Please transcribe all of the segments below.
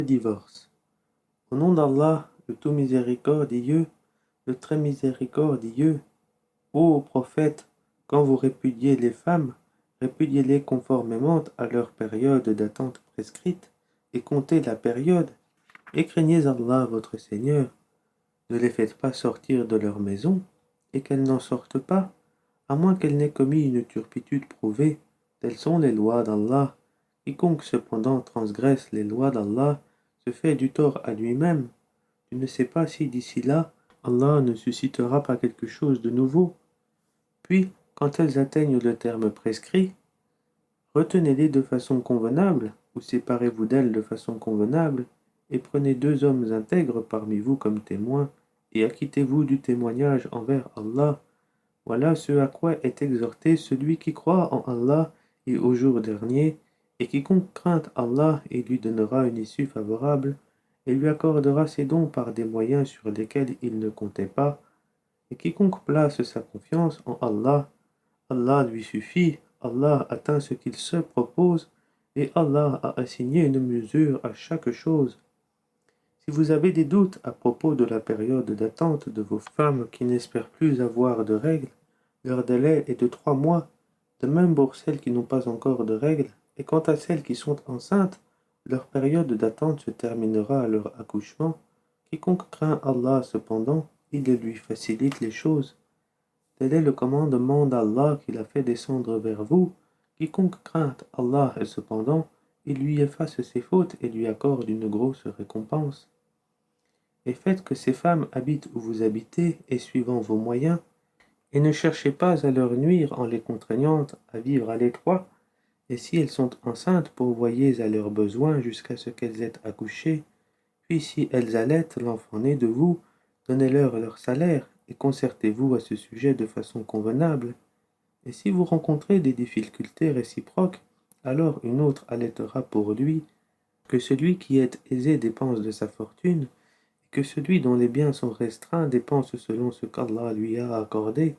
Divorce. Au nom d'Allah, le tout miséricordieux, le très miséricordieux, ô prophète, quand vous répudiez les femmes, répudiez-les conformément à leur période d'attente prescrite, et comptez la période, et craignez Allah votre Seigneur. Ne les faites pas sortir de leur maison, et qu'elles n'en sortent pas, à moins qu'elles n'aient commis une turpitude prouvée. Telles sont les lois d'Allah. Quiconque cependant transgresse les lois d'Allah se fait du tort à lui-même. Tu ne sais pas si d'ici là, Allah ne suscitera pas quelque chose de nouveau. Puis, quand elles atteignent le terme prescrit, retenez-les de façon convenable, ou séparez-vous d'elles de façon convenable, et prenez 2 hommes intègres parmi vous comme témoins, et acquittez-vous du témoignage envers Allah. Voilà ce à quoi est exhorté celui qui croit en Allah et au jour dernier, et quiconque craint Allah et lui donnera une issue favorable, et lui accordera ses dons par des moyens sur lesquels il ne comptait pas, et quiconque place sa confiance en Allah, Allah lui suffit, Allah atteint ce qu'il se propose, et Allah a assigné une mesure à chaque chose. Si vous avez des doutes à propos de la période d'attente de vos femmes qui n'espèrent plus avoir de règles, leur délai est de 3 mois, de même pour celles qui n'ont pas encore de règles, et quant à celles qui sont enceintes, leur période d'attente se terminera à leur accouchement. Quiconque craint Allah cependant, il lui facilite les choses. Tel est le commandement d'Allah qu'il a fait descendre vers vous. Quiconque craint Allah cependant, il lui efface ses fautes et lui accorde une grosse récompense. Et faites que ces femmes habitent où vous habitez et suivant vos moyens, et ne cherchez pas à leur nuire en les contraignant à vivre à l'étroit, et si elles sont enceintes, pourvoyez à leurs besoins jusqu'à ce qu'elles aient accouché, puis si elles allaitent l'enfant né de vous, donnez-leur leur salaire, et concertez-vous à ce sujet de façon convenable. Et si vous rencontrez des difficultés réciproques, alors une autre allaitera pour lui, que celui qui est aisé dépense de sa fortune, et que celui dont les biens sont restreints dépense selon ce qu'Allah lui a accordé.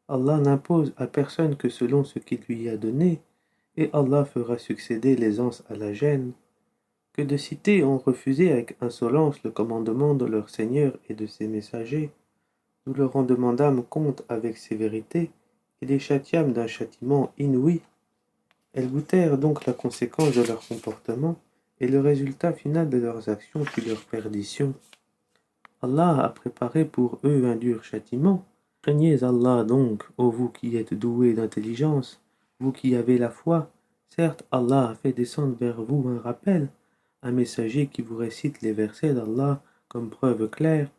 Allah n'impose à personne que selon ce qu'il lui a donné, et Allah fera succéder l'aisance à la gêne. Que de cités ont refusé avec insolence le commandement de leur Seigneur et de ses messagers. Nous leur en demandâmes compte avec sévérité, et les châtiâmes d'un châtiment inouï. Elles goûtèrent donc la conséquence de leur comportement, et le résultat final de leurs actions fut leur perdition. Allah a préparé pour eux un dur châtiment. Craignez Allah donc, ô vous qui êtes doués d'intelligence, vous qui avez la foi. Certes, Allah a fait descendre vers vous un rappel, un messager qui vous récite les versets d'Allah comme preuve claire,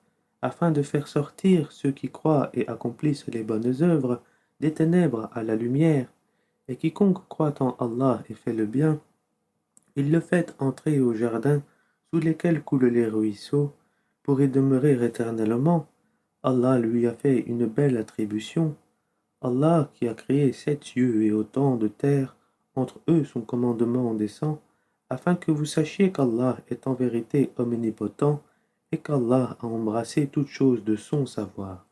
afin de faire sortir ceux qui croient et accomplissent les bonnes œuvres des ténèbres à la lumière. Et quiconque croit en Allah et fait le bien, il le fait entrer au jardin sous lesquels coulent les ruisseaux, pour y demeurer éternellement. Allah lui a fait une belle attribution. Allah qui a créé 7 cieux et autant de terre, entre eux son commandement descend, afin que vous sachiez qu'Allah est en vérité omnipotent et qu'Allah a embrassé toutes choses de son savoir.